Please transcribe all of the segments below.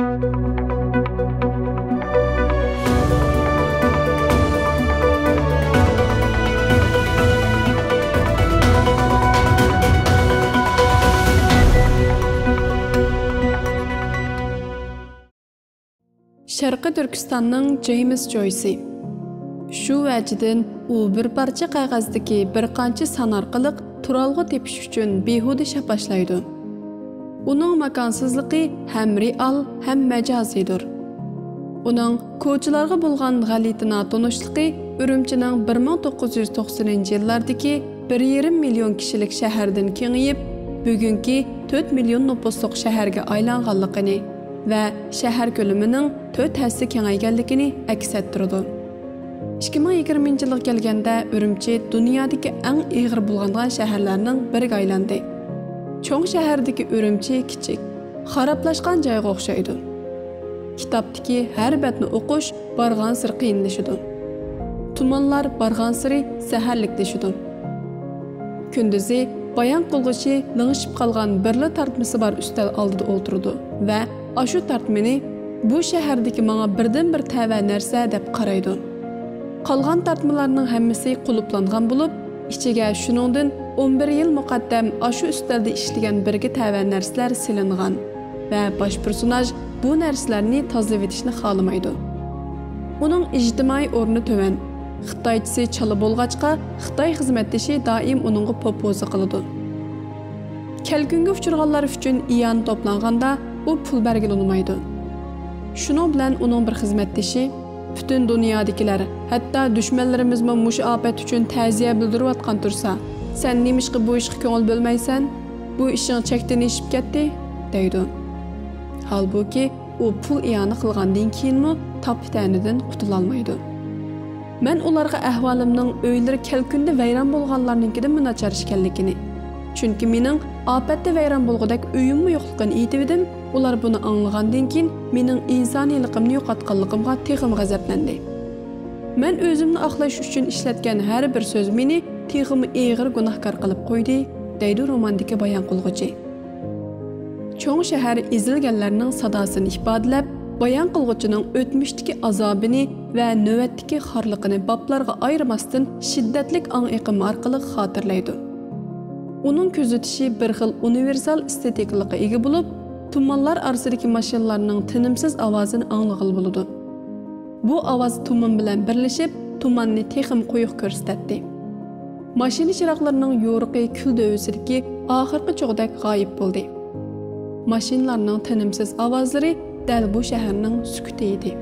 Şərqi Türkistanның James Joyce. Şu vəcidən u bir parça qağazdakı bir qancha san arqılıq turalğı tepiş üçün behuda şapaşlaydı. Onun makansızlığı həm real, həm məcazidir. Onun koçularga bolğan g'alitina tonuşluğu Ürümçinin 1990 yıllardaki 1,5 milyon kişilik şəhərdən kengiyib, bugünkü 4 milyon nüfusluq şəhərə aylanğanlığını və şəhər kölümünün 4 həssi kengayganligini əks etdirdi. 2020 yılga kelgəndə Ürümçi dünyadakı ən ağır bulğanğan şəhərlərinin biriga aylandı. Çoğ şəhərdəki Ürümçi kiçik, xarablaşqan joyga oxşaydı. Kitapdaki hər bətni oxuş barğan sır qiyinləşidi. Tumanlar barğan sırı zəhərlikləşidi. Kündüzü bayan qılğışı lığışıb qalğan birli tartması var üstəl aldıda oturdu və aşı tartmini bu şəhərdəki mənə birdən bir təvə nərsə dəb qaraydı. Qalğan tartmalarının həmmisi quluplanğan bulub, içigə şunundan 11 yıl müqaddəm aşı üstəldə işləyən birgi təvə nərslər silinğan və baş personaj bu nərslərini tazlab etishni xalamaydı. Onun ictimai ornu tövən. Xitayçısı çalı bolğaçqa, Xitay xizmətdaşı daim onunğa popoza qılıdı. Kelgünge uçurğanlar üçün iyan toplanğanda o pul bərgil olmaydı. Şunun bilan onun bir xizmətdaşı bütün dünyadakilar, hətta düşmənlərimiz muş afət üçün təziyə bildirib atqan tursa, sən nimişqi bu işə köngül bölməysən, bu işin çəkdini işib getdi, deydi. Halbuki o pul iyanı qılğandan keyinmi tapitənidən qutulalmaydı. Mən onlarga əhvalımның öyləri kelkündə vəyran bolğanlarınkidən münəçər işkənligini. Çünki mening afətdə vəyran bolğudak öyümmi yoxluqını aytıb edim, ular bunu anlağandan keyin mening insaniyyətliyimni yo'qotganligimga texim g'azablandı. Men o'zimni aqlash uchun ishlatgan har bir so'z meni texim eg'ir gunohkor qilib qo'ydi, deydi romandagi bayon qilg'uchi. Cho'ng shahar ezilganlarning sadosini ifodalab, bayon qilg'uchining o'tmishdagi azobini va navbatdagi xorliqini boblarga ayirmasdan shiddatli ong iqimi orqali xotirlaydi. Uning ko'zatishi bir xil universal estetiklikka ega bo'lib, tumanlar orasidagi mashinalarning tinimsiz ovozini anglag'il bo'ladi. Bu ovoz tuman bilan birlashib, tumanni texim qo'yiq ko'rsatdi. Mashina chiroqlarining yo'riqi kulda o'sidagi oxirgi cho'g'dak g'oyib bo'ldi. Mashinalarning tinimsiz ovozlari dal bu shaharning sukuti edi.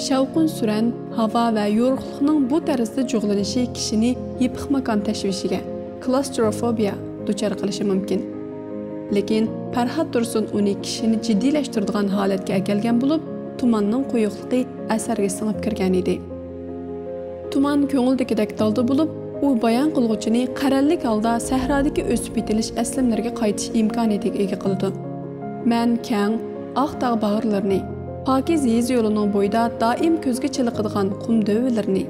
Shavqun suran havo va yo'riqlikning bu tarzda jug'lanishi kishini yipiq makon tashvishiga, klaustrofobiya duchor qilishi mumkin. Lekin Farhod Tursun uni kishini jiddiylashtiradigan holatga kelgan bo'lib, tumanning qo'yiqligi asarga singib kirgan edi. Tuman ko'ngildagidek dalda bo'lib, u bayon qilg'uchini qarallik holda sahrodagi o'sib yetilish aslimlarga qaytish imkoniyatiga ega qildi. Men kang oq tog' bag'irlarini, pokiz yez yo'lining bo'yida doim ko'zga chiliqadigan qum dovlarini,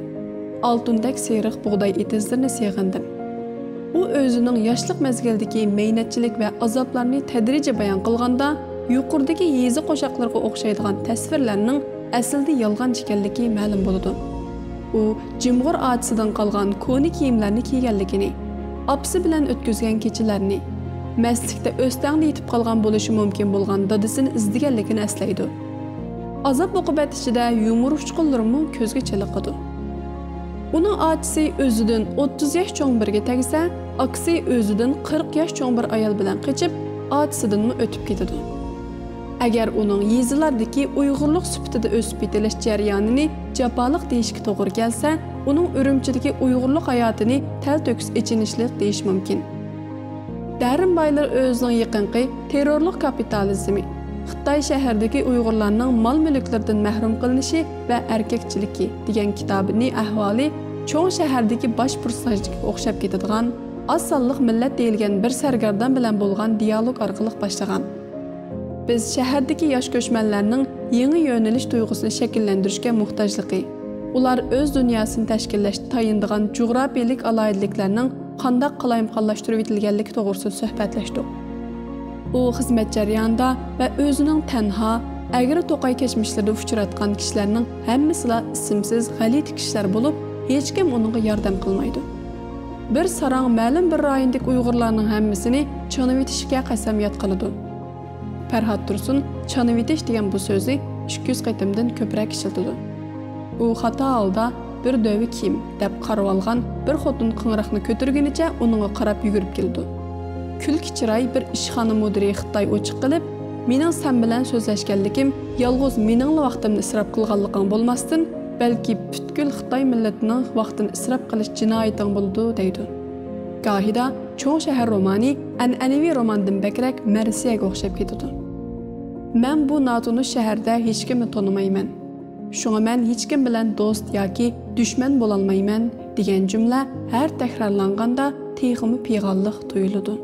oltindak seriq bug'doy etizlarini seg'indim. U o'zining yoshlik mezgildagi meynatchilik va azoblarni tadrijiy bayon qilganda, yuqoridagi yezi qo'shoqlarga o'xshaydigan tasvirlarning aslida yolg'on ekanligi ma'lum bo'ladi. U jimg'ur otasidan qolgan koni kiyimlarni kiyganligini, opsi bilan o'tkazgan kechalarni, mastlikda o'stangda yetib qolgan bo'lishi mumkin bo'lgan dadasini izlaganligini eslaydi. Azob oqibat ichida yumor uchqunlarimi ko'zga chiliqadi. Uning otasi o'zidan 30 yosh cho'ng birga tegsa, aksi o'zidan 40 yosh cho'ng bir ayol bilan qochib, otasidanmi o'tib ketadi. Agar uning yezilardagi Uyg'urlik sifatida o'sib yetilish jarayonini jafoliq deyishga to'g'ri kelsa, uning Urumchidagi Uyg'urlik hayotini talto'kis ichinishlik deyish mumkin. Darin baylar o'zining yaqinqi terrorlik kapitalizmi, Xitoy shahardagi Uyg'urlarning mol-mulklaridan mahrum qilinishi va erkakchiligi degan kitobini ahvoli cho'ng shahardagi bosh personajga o'xshab ketadigan oz sonliq millat deyilgan bir sargardon bilan bo'lgan dialog orqali boshlagan. Biz shahardagi yosh ko'chmanlarning yangi yo'nalish tuyg'usini shakllantirishga muhtojligi, ular o'z dunyosini tashkillashga tayindigan jo'grafiyalik alohidliklarning qanday qalayimqonlashtirib etilganligi to'g'risida suhbatlashdik. U xizmat jarayonida va o'zining tanho, agri to'qay keçmişlərdə uçratqan kişilərning hammasilar ismsiz, g'alati kishilar bo'lib, hech kim uningga yordam qilmaydi. Bir sarang ma'lum bir rayondagi Uyg'urlarning hammasini chanivitishga qasamyod qiladi. Farhod Tursun chanivitish degan bu so'zni 200 qatimdan ko'proq ishlatadi. U xato holda bir dövi kim deb qarab olgan bir xotin qing'iriqni ko'targanicha uningga qarab yugurib keldi. Kulki chiroy bir ishxona mudiri Xitoy ochiq qilib, "Mening sen bilan so'zlashganligim yolg'iz mening vaqtimni isrof qilganligim bo'lmasdan, balki butkul Xitoy millatining vaqtini isrof qilish jinoyating bo'ldi" deydi. Gohida cho'ng shahar romani an'anaviy romandan bakrak Marsiyaga o'xshab ketadi. "Men bu notunish shaharda hech kimni tonimayman. Shunga men hech kim bilan do'st yoki dushman bo'la olmayman" degan jumla har takrorlanganda texmi pig'onliq tuyuladi.